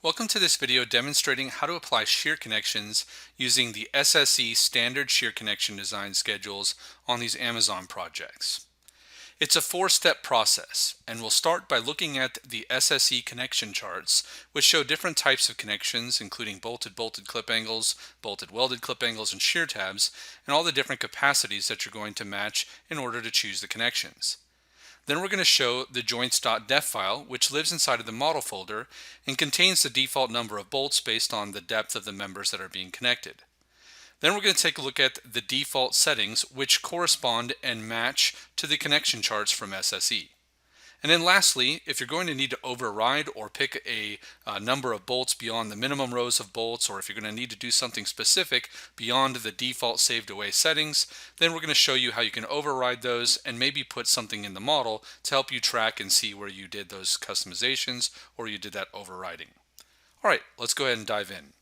Welcome to this video demonstrating how to apply shear connections using the SSE standard shear connection design schedules on these Amazon projects. It's a four-step process, and we'll start by looking at the SSE connection charts, which show different types of connections, including bolted clip angles, bolted welded clip angles, and shear tabs, and all the different capacities that you're going to match in order to choose the connections. Then we're going to show the joints.def file, which lives inside of the model folder and contains the default number of bolts based on the depth of the members that are being connected. Then we're going to take a look at the default settings, which correspond and match to the connection charts from SSE. And then lastly, if you're going to need to override or pick a number of bolts beyond the minimum rows of bolts, or if you're going to need to do something specific beyond the default saved away settings, then we're going to show you how you can override those and maybe put something in the model to help you track and see where you did those customizations or you did that overriding. All right, let's go ahead and dive in.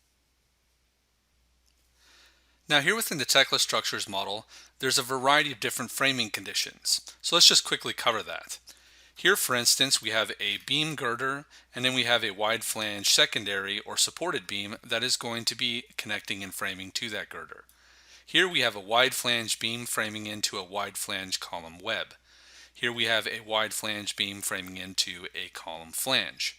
Now here within the Tekla Structures model, there's a variety of different framing conditions. So let's just quickly cover that. Here, for instance, we have a beam girder, and then we have a wide flange secondary or supported beam that is going to be connecting and framing to that girder. Here we have a wide flange beam framing into a wide flange column web. Here we have a wide flange beam framing into a column flange.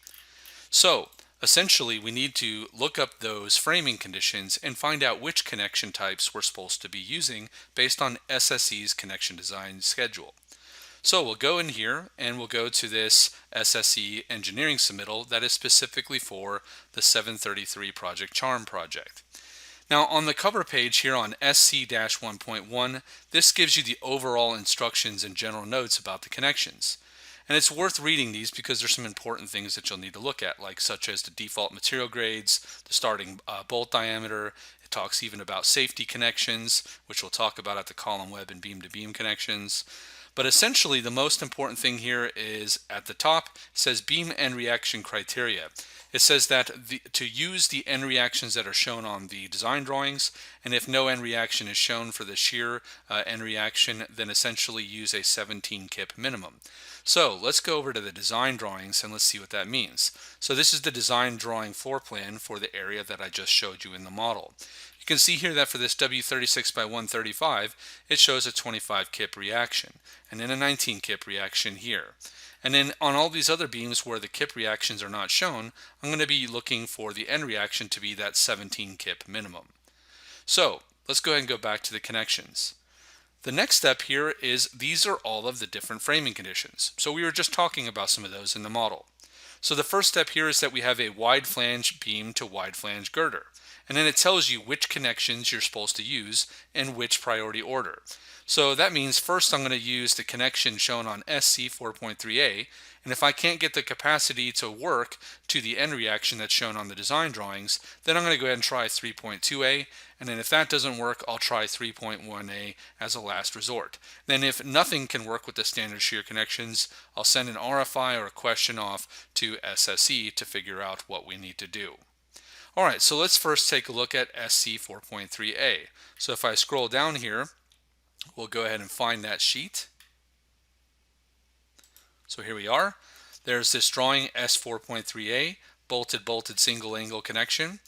So essentially we need to look up those framing conditions and find out which connection types we're supposed to be using based on SSE's connection design schedule. So we'll go in here and we'll go to this SSE engineering submittal that is specifically for the 733 Project Charm project. Now on the cover page here on SC-1.1, this gives you the overall instructions and general notes about the connections. And it's worth reading these because there's some important things that you'll need to look at, like such as the default material grades, the starting bolt diameter. It talks even about safety connections, which we'll talk about at the column web and beam to beam connections. But essentially the most important thing here is at the top, it says beam end reaction criteria. It says that to use the end reactions that are shown on the design drawings, and if no end reaction is shown for the shear end reaction, then essentially use a 17 kip minimum. So let's go over to the design drawings and let's see what that means. So this is the design drawing floor plan for the area that I just showed you in the model. You can see here that for this W36 by 135, it shows a 25 kip reaction, and then a 19 kip reaction here. And then on all these other beams where the kip reactions are not shown, I'm going to be looking for the end reaction to be that 17 kip minimum. So let's go ahead and go back to the connections. The next step here is these are all of the different framing conditions. So we were just talking about some of those in the model. So the first step here is that we have a wide flange beam to wide flange girder. And then it tells you which connections you're supposed to use and which priority order. So that means first I'm going to use the connection shown on SC 4.3a, and if I can't get the capacity to work to the end reaction that's shown on the design drawings, then I'm going to go ahead and try 3.2a, and then if that doesn't work, I'll try 3.1a as a last resort. Then if nothing can work with the standard shear connections, I'll send an RFI or a question off to SSE to figure out what we need to do. Alright, so let's first take a look at SC 4.3a. So if I scroll down here, we'll go ahead and find that sheet. So here we are. There's this drawing S4.3a, bolted single angle connection.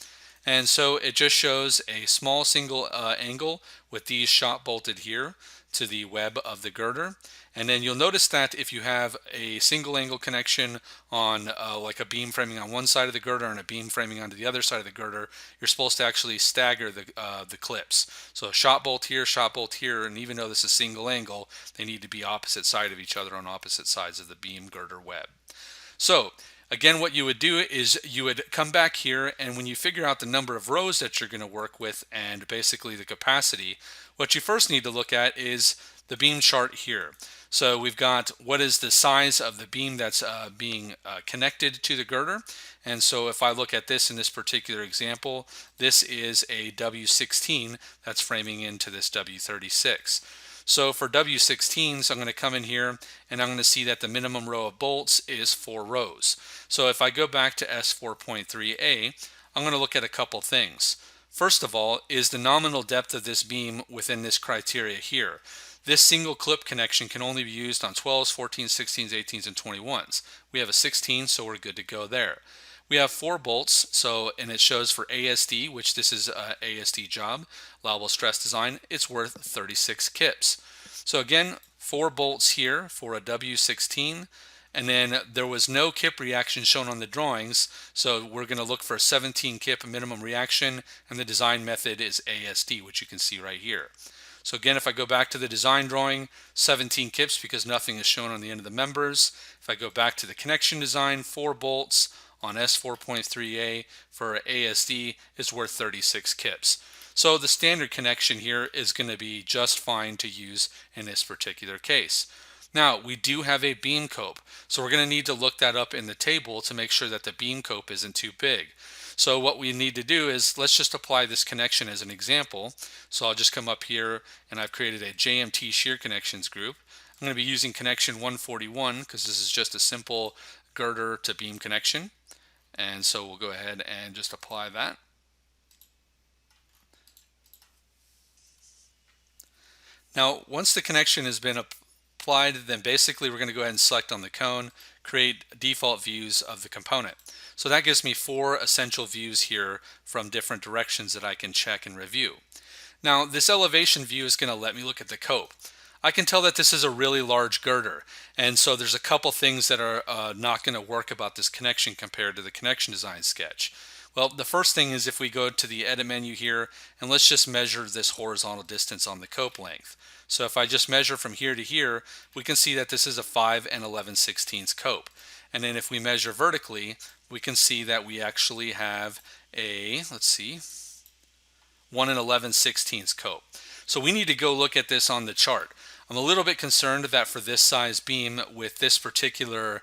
And so it just shows a small single angle with these shot bolted here to the web of the girder. And then you'll notice that if you have a single angle connection on like a beam framing on one side of the girder and a beam framing onto the other side of the girder, you're supposed to actually stagger the clips. So shot bolt here, and even though this is single angle, they need to be opposite side of each other on opposite sides of the beam girder web. So again, what you would do is you would come back here, and when you figure out the number of rows that you're going to work with and basically the capacity, what you first need to look at is the beam chart here. So we've got what is the size of the beam that's being connected to the girder. And so if I look at this in this particular example, this is a W16 that's framing into this W36. So for W16s, I'm going to come in here and I'm going to see that the minimum row of bolts is 4 rows. So if I go back to S4.3a, I'm going to look at a couple things. First of all, is the nominal depth of this beam within this criteria here. This single clip connection can only be used on 12s, 14s, 16s, 18s, and 21s. We have a 16, so we're good to go there. We have 4 bolts, and it shows for ASD, which this is a ASD job, allowable stress design, it's worth 36 kips. So again, 4 bolts here for a W16, and then there was no kip reaction shown on the drawings, so we're going to look for a 17 kip minimum reaction, and the design method is ASD, which you can see right here. So again, if I go back to the design drawing, 17 kips because nothing is shown on the end of the members. If I go back to the connection design, 4 bolts on S4.3A for ASD is worth 36 kips. So the standard connection here is going to be just fine to use in this particular case. Now, we do have a beam cope, so we're going to need to look that up in the table to make sure that the beam cope isn't too big. So what we need to do is, let's just apply this connection as an example. So I'll just come up here, and I've created a JMT shear connections group. I'm going to be using connection 141 because this is just a simple girder to beam connection. And so we'll go ahead and just apply that. Now, once the connection has been applied, then basically we're going to go ahead and select on the cone, create default views of the component. So that gives me 4 essential views here from different directions that I can check and review. Now, this elevation view is going to let me look at the cope. I can tell that this is a really large girder, and so there's a couple things that are not going to work about this connection compared to the connection design sketch. Well, the first thing is if we go to the edit menu here, and let's just measure this horizontal distance on the cope length. So if I just measure from here to here, we can see that this is a 5 and 11/16 cope. And then if we measure vertically, we can see that we actually have a, let's see, 1 and 11/16 cope. So we need to go look at this on the chart. I'm a little bit concerned that for this size beam with this particular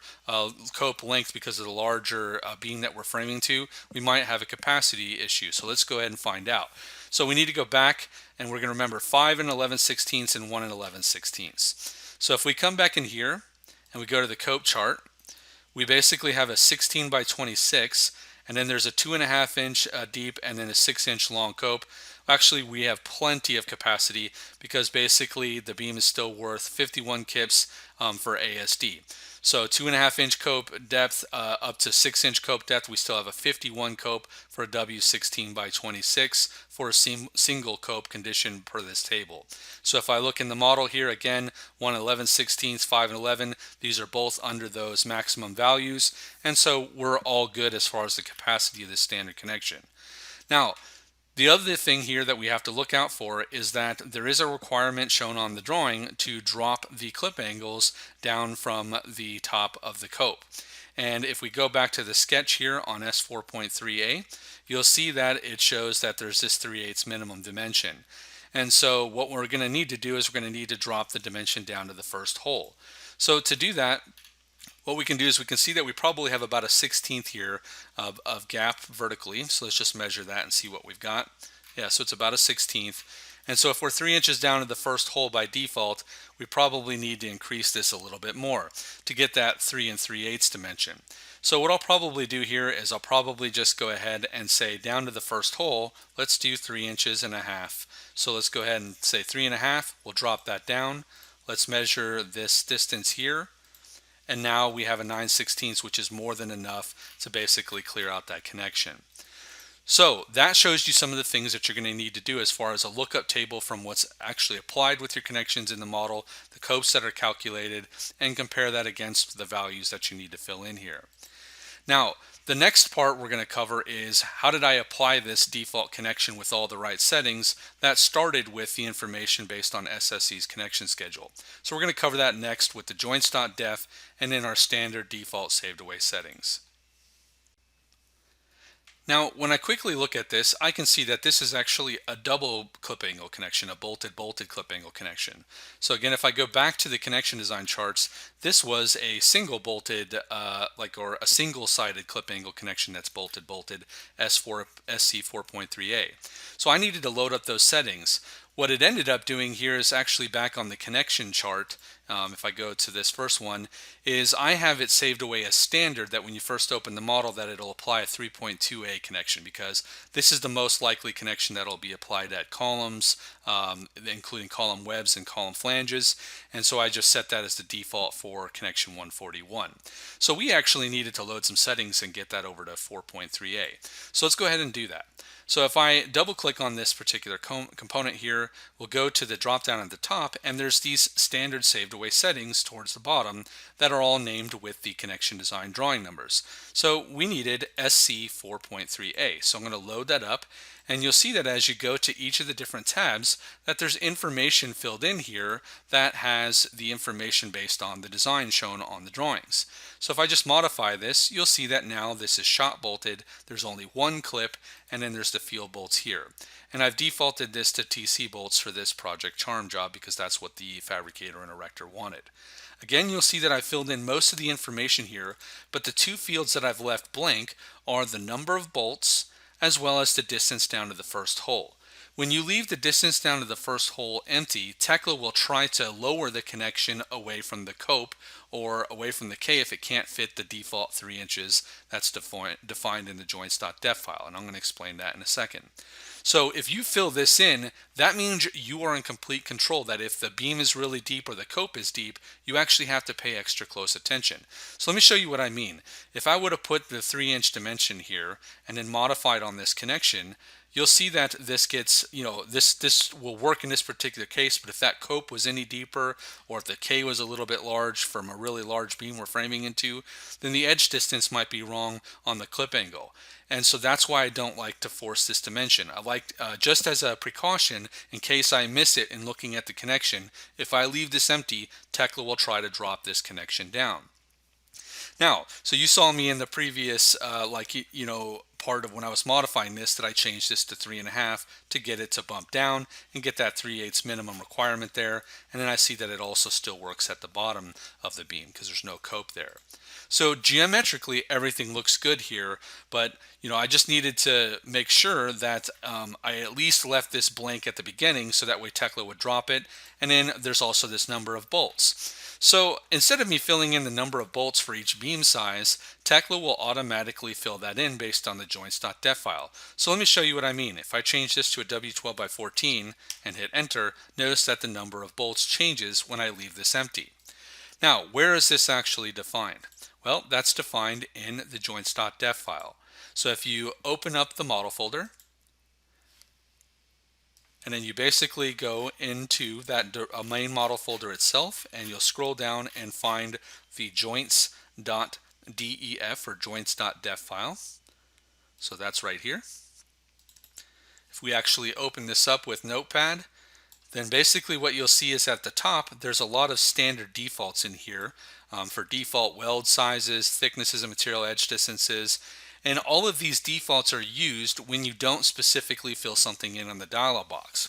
cope length, because of the larger beam that we're framing to, we might have a capacity issue. So let's go ahead and find out. So we need to go back, and we're going to remember 5 and 11/16 and 1 and 11/16. So if we come back in here and we go to the cope chart, we basically have a 16 by 26, and then there's a 2.5 inch deep and then a 6 inch long cope. Actually, we have plenty of capacity because basically the beam is still worth 51 kips for ASD. So 2.5 inch cope depth up to 6 inch cope depth, we still have a 51 cope for a W16 by 26 for a single cope condition per this table. So if I look in the model here again, 1 11/16, 5 and 11, these are both under those maximum values, and so we're all good as far as the capacity of this standard connection. Now, the other thing here that we have to look out for is that there is a requirement shown on the drawing to drop the clip angles down from the top of the cope. And if we go back to the sketch here on S4.3A, you'll see that it shows that there's this 3/8 minimum dimension. And so what we're going to need to do is we're going to need to drop the dimension down to the first hole. So to do that, what we can do is we can see that we probably have about a 1/16 here of gap vertically. So let's just measure that and see what we've got. Yeah, so it's about a 1/16. And so if we're 3 inches down to the first hole by default, we probably need to increase this a little bit more to get that 3 3/8 dimension. So what I'll probably do here is I'll probably just go ahead and say down to the first hole, let's do 3.5 inches. So let's go ahead and say 3.5. We'll drop that down. Let's measure this distance here. And now we have a 9/16, which is more than enough to basically clear out that connection. So that shows you some of the things that you're going to need to do as far as a lookup table from what's actually applied with your connections in the model, the copes that are calculated, and compare that against the values that you need to fill in here. Now, the next part we're going to cover is how did I apply this default connection with all the right settings that started with the information based on SSE's connection schedule. So we're going to cover that next with the joints.def and then our standard default saved away settings. Now, when I quickly look at this, I can see that this is actually a double clip angle connection, a bolted clip angle connection. So again, if I go back to the connection design charts, this was a single bolted, or a single-sided clip angle connection that's bolted SC4.3A. So I needed to load up those settings. What it ended up doing here is actually back on the connection chart. If I go to this first one, is I have it saved away as standard that when you first open the model that it'll apply a 3.2a connection, because this is the most likely connection that'll be applied at columns, including column webs and column flanges. And so I just set that as the default for connection 141. So we actually needed to load some settings and get that over to 4.3a. So let's go ahead and do that. So if I double click on this particular component here, we'll go to the drop down at the top, and there's these standard saved away settings towards the bottom that are all named with the connection design drawing numbers. So we needed SC 4.3a. So I'm going to load that up, and you'll see that as you go to each of the different tabs that there's information filled in here that has the information based on the design shown on the drawings. So if I just modify this, you'll see that now this is shot bolted, there's only one clip, and then there's the field bolts here. And I've defaulted this to TC bolts for this project charm job because that's what the fabricator and erector wanted. Again, you'll see that I filled in most of the information here, but the two fields that I've left blank are the number of bolts as well as the distance down to the first hole. When you leave the distance down to the first hole empty, Tekla will try to lower the connection away from the cope or away from the K if it can't fit the default 3 inches that's defined in the joints.def file, and I'm going to explain that in a second. So if you fill this in, that means you are in complete control, that if the beam is really deep or the cope is deep, you actually have to pay extra close attention. So let me show you what I mean. If I would have put the 3-inch dimension here and then modified on this connection, you'll see that this gets, this will work in this particular case, but if that cope was any deeper or if the K was a little bit large from a really large beam we're framing into, then the edge distance might be wrong on the clip angle. And so that's why I don't like to force this dimension. I like, just as a precaution, in case I miss it in looking at the connection, if I leave this empty, Tekla will try to drop this connection down. Now, so you saw me in the previous, part of when I was modifying this that I changed this to 3.5 to get it to bump down and get that 3/8 minimum requirement there. And then I see that it also still works at the bottom of the beam because there's no cope there. So geometrically, everything looks good here, but I just needed to make sure that I at least left this blank at the beginning so that way Tekla would drop it. And then there's also this number of bolts. So instead of me filling in the number of bolts for each beam size, Tekla will automatically fill that in based on the joints.def file. So let me show you what I mean. If I change this to a W12 by 14 and hit enter, notice that the number of bolts changes when I leave this empty. Now, where is this actually defined? Well, that's defined in the joints.def file. So if you open up the model folder, and then you basically go into that main model folder itself, and you'll scroll down and find the joints.def or joints.def file. So that's right here. If we actually open this up with Notepad, then basically what you'll see is at the top there's a lot of standard defaults in here for default weld sizes, thicknesses of material, edge distances, and all of these defaults are used when you don't specifically fill something in on the dialog box.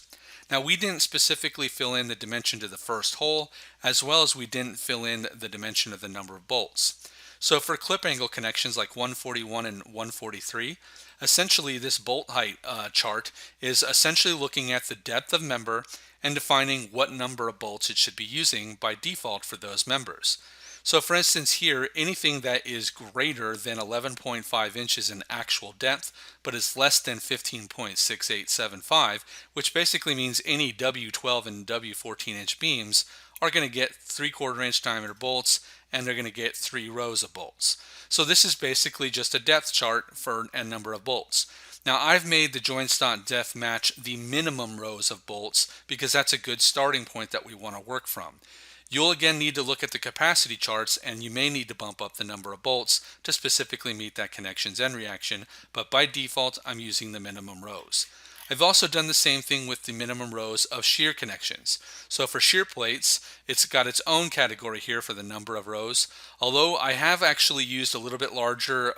Now, we didn't specifically fill in the dimension to the first hole, as well as we didn't fill in the dimension of the number of bolts. So for clip angle connections like 141 and 143, essentially this bolt height chart is essentially looking at the depth of member and defining what number of bolts it should be using by default for those members. So for instance here, anything that is greater than 11.5 inches in actual depth, but is less than 15.6875, which basically means any W12 and W14 inch beams are going to get 3/4 inch diameter bolts, and they're going to get 3 rows of bolts. So this is basically just a depth chart for a number of bolts. Now I've made the joints.def match the minimum rows of bolts because that's a good starting point that we want to work from. You'll again need to look at the capacity charts, and you may need to bump up the number of bolts to specifically meet that connection's end reaction, but by default I'm using the minimum rows. I've also done the same thing with the minimum rows of shear connections. So for shear plates, it's got its own category here for the number of rows, although I have actually used a little bit larger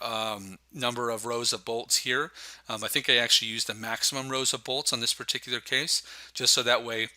number of rows of bolts here. I think I actually used the maximum rows of bolts on this particular case, just so that way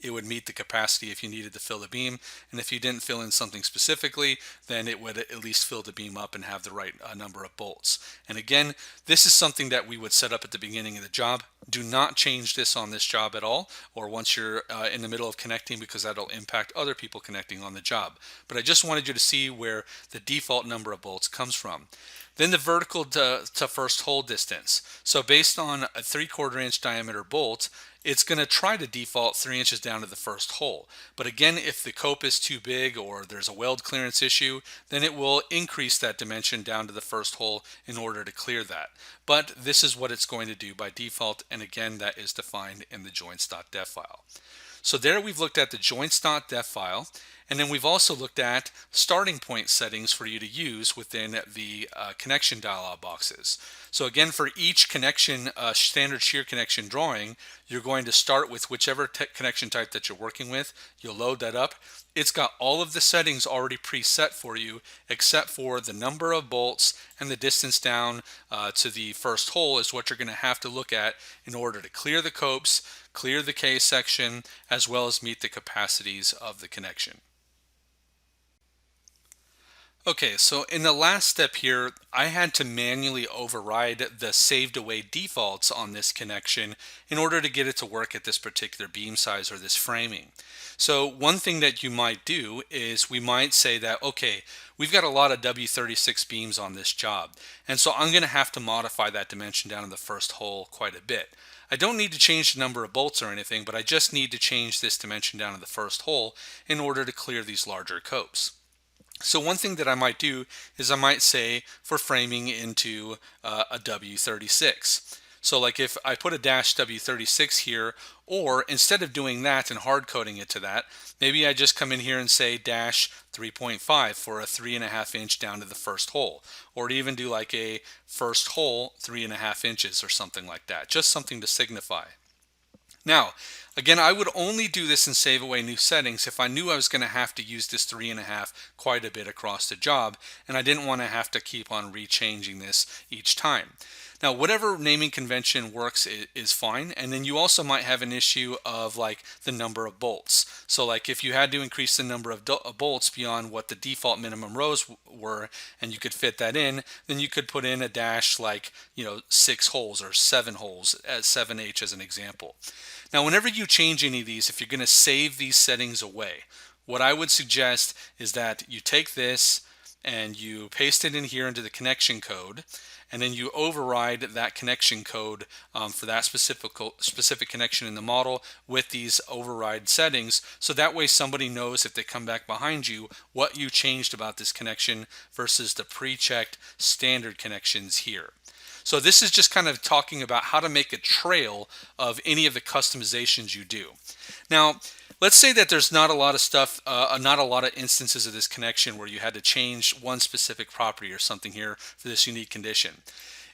It would meet the capacity if you needed to fill the beam, and if you didn't fill in something specifically, then it would at least fill the beam up and have the right number of bolts. And again, this is something that we would set up at the beginning of the job. Do not change this on this job at all, or once you're in the middle of connecting, because that'll impact other people connecting on the job. But I just wanted you to see where the default number of bolts comes from. Then the vertical to first hole distance. So based on a 3/4 inch diameter bolt, it's going to try to default 3 inches down to the first hole. But again, if the cope is too big or there's a weld clearance issue, then it will increase that dimension down to the first hole in order to clear that. But this is what it's going to do by default, and again, that is defined in the joints.def file. So there we've looked at the joints.def file, and then we've also looked at starting point settings for you to use within the connection dialog boxes. So again, for each connection, standard shear connection drawing, you're going to start with whichever connection type that you're working with. You'll load that up. It's got all of the settings already preset for you, except for the number of bolts and the distance down to the first hole is what you're going to have to look at in order to clear the copes, clear the K section, as well as meet the capacities of the connection. Okay, so in the last step here, I had to manually override the saved away defaults on this connection in order to get it to work at this particular beam size or this framing. So one thing that you might do is we might say that, okay, we've got a lot of W36 beams on this job, and so I'm going to have to modify that dimension down in the first hole quite a bit. I don't need to change the number of bolts or anything, but I just need to change this dimension down in the first hole in order to clear these larger copes. So one thing that I might do is I might say for framing into a W36. So like if I put a dash W36 here, or instead of doing that and hard coding it to that, maybe I just come in here and say dash 3.5 for a 3.5 inch down to the first hole, or to even do like a first hole 3.5 inches or something like that, just something to signify. Now, again, I would only do this and save away new settings if I knew I was going to have to use this 3.5 quite a bit across the job, and I didn't want to have to keep on rechanging this each time. Now, whatever naming convention works is fine, and then you also might have an issue of like the number of bolts. So like if you had to increase the number of bolts beyond what the default minimum rows were, and you could fit that in, then you could put in a dash like, 6 holes or 7 holes, as 7H as an example. Now, whenever you change any of these, if you're going to save these settings away, what I would suggest is that you take this and you paste it in here into the connection code, and then you override that connection code for that specific connection in the model with these override settings, so that way somebody knows if they come back behind you what you changed about this connection versus the pre-checked standard connections here. So this is just kind of talking about how to make a trail of any of the customizations you do. Now, let's say that there's not a lot of stuff, not a lot of instances of this connection where you had to change one specific property or something here for this unique condition.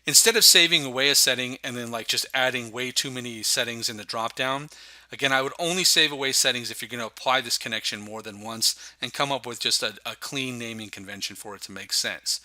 Instead of saving away a setting and then like just adding way too many settings in the dropdown, again, I would only save away settings if you're going to apply this connection more than once and come up with just a clean naming convention for it to make sense.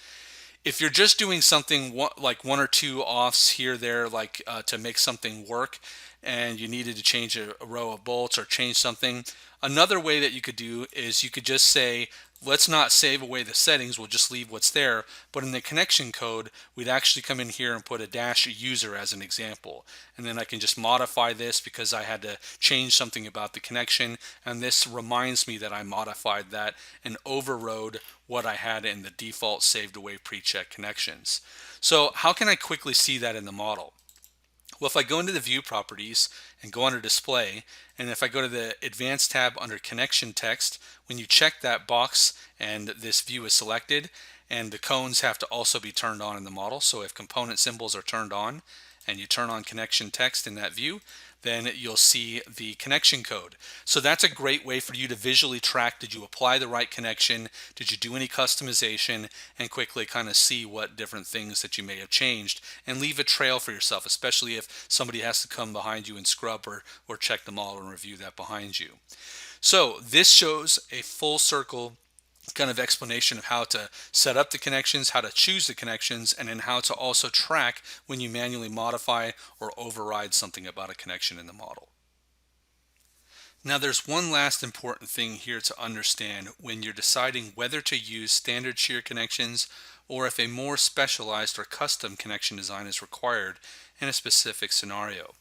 If you're just doing something like 1 or 2 offs here, there, like to make something work, and you needed to change a row of bolts or change something, another way that you could do is you could just say, let's not save away the settings, we'll just leave what's there. But in the connection code, we'd actually come in here and put a dash user as an example. And then I can just modify this because I had to change something about the connection. And this reminds me that I modified that and overrode what I had in the default saved away pre-check connections. So how can I quickly see that in the model? Well, if I go into the view properties and go under display, and if I go to the advanced tab under connection text, when you check that box and this view is selected, and the cones have to also be turned on in the model. So if component symbols are turned on and you turn on connection text in that view, then you'll see the connection code. So that's a great way for you to visually track, did you apply the right connection, did you do any customization, and quickly kind of see what different things that you may have changed and leave a trail for yourself, especially if somebody has to come behind you and scrub or check the model and review that behind you. So this shows a full circle kind of explanation of how to set up the connections, how to choose the connections, and then how to also track when you manually modify or override something about a connection in the model. Now there's one last important thing here to understand when you're deciding whether to use standard shear connections or if a more specialized or custom connection design is required in a specific scenario.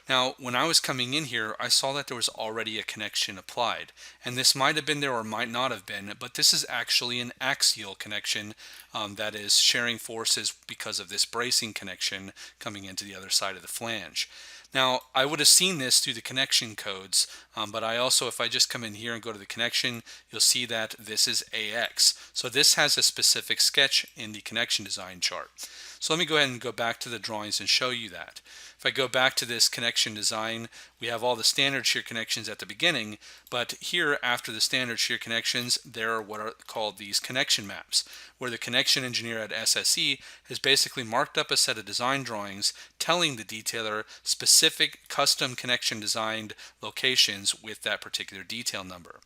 Now, when I was coming in here, I saw that there was already a connection applied, and this might have been there or might not have been, but this is actually an axial connection that is sharing forces because of this bracing connection coming into the other side of the flange. Now, I would have seen this through the connection codes, but I also, if I just come in here and go to the connection, you'll see that this is AX. So this has a specific sketch in the connection design chart. So let me go ahead and go back to the drawings and show you that. If I go back to this connection design, we have all the standard shear connections at the beginning, but here after the standard shear connections, there are what are called these connection maps, where the connection engineer at SSE has basically marked up a set of design drawings telling the detailer specific custom connection designed locations with that particular detail number.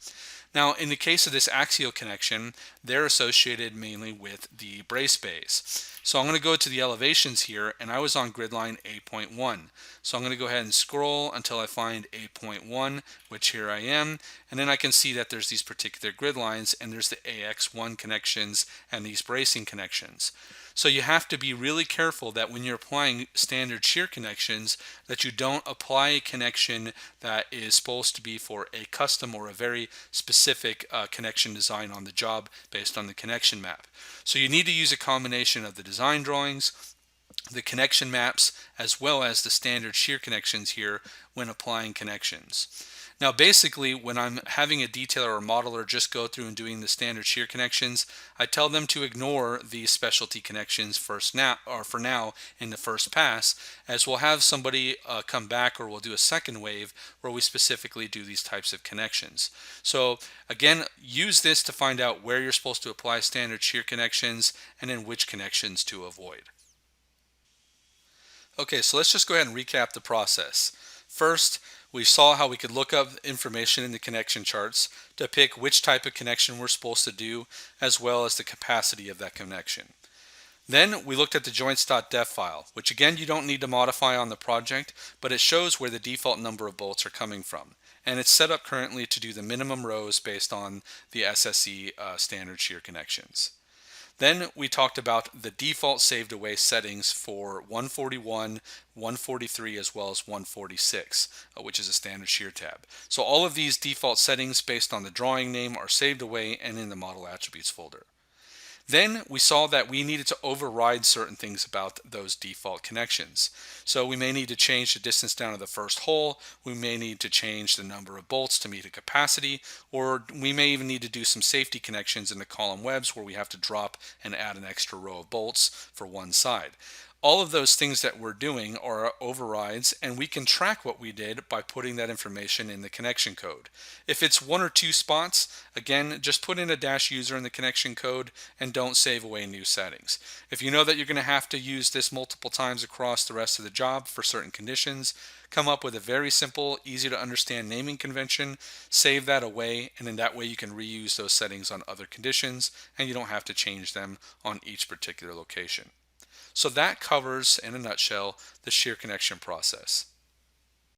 Now, in the case of this axial connection, they're associated mainly with the brace bays. So I'm going to go to the elevations here, and I was on grid line 8.1. So I'm going to go ahead and scroll until I find 8.1, which here I am, and then I can see that there's these particular grid lines, and there's the AX1 connections and these bracing connections. So you have to be really careful that when you're applying standard shear connections, that you don't apply a connection that is supposed to be for a custom or a very specific connection design on the job based on the connection map. So you need to use a combination of the design drawings, the connection maps, as well as the standard shear connections here when applying connections. Now basically, when I'm having a detailer or modeler just go through and doing the standard shear connections, I tell them to ignore these specialty connections for now in the first pass, as we'll have somebody come back, or we'll do a second wave where we specifically do these types of connections. So again, use this to find out where you're supposed to apply standard shear connections and then which connections to avoid. Okay, so let's just go ahead and recap the process. First, we saw how we could look up information in the connection charts to pick which type of connection we're supposed to do, as well as the capacity of that connection. Then we looked at the joints.def file, which again you don't need to modify on the project, but it shows where the default number of bolts are coming from. And it's set up currently to do the minimum rows based on the SSE standard shear connections. Then we talked about the default saved away settings for 141, 143, as well as 146, which is a standard shear tab. So all of these default settings based on the drawing name are saved away and in the model attributes folder. Then we saw that we needed to override certain things about those default connections. So we may need to change the distance down to the first hole, we may need to change the number of bolts to meet a capacity, or we may even need to do some safety connections in the column webs where we have to drop and add an extra row of bolts for one side. All of those things that we're doing are overrides, and we can track what we did by putting that information in the connection code. If it's one or two spots, again, just put in a -user in the connection code and don't save away new settings. If you know that you're going to have to use this multiple times across the rest of the job for certain conditions, come up with a very simple, easy to understand naming convention, save that away, and in that way you can reuse those settings on other conditions, and you don't have to change them on each particular location. So that covers, in a nutshell, the shear connection process.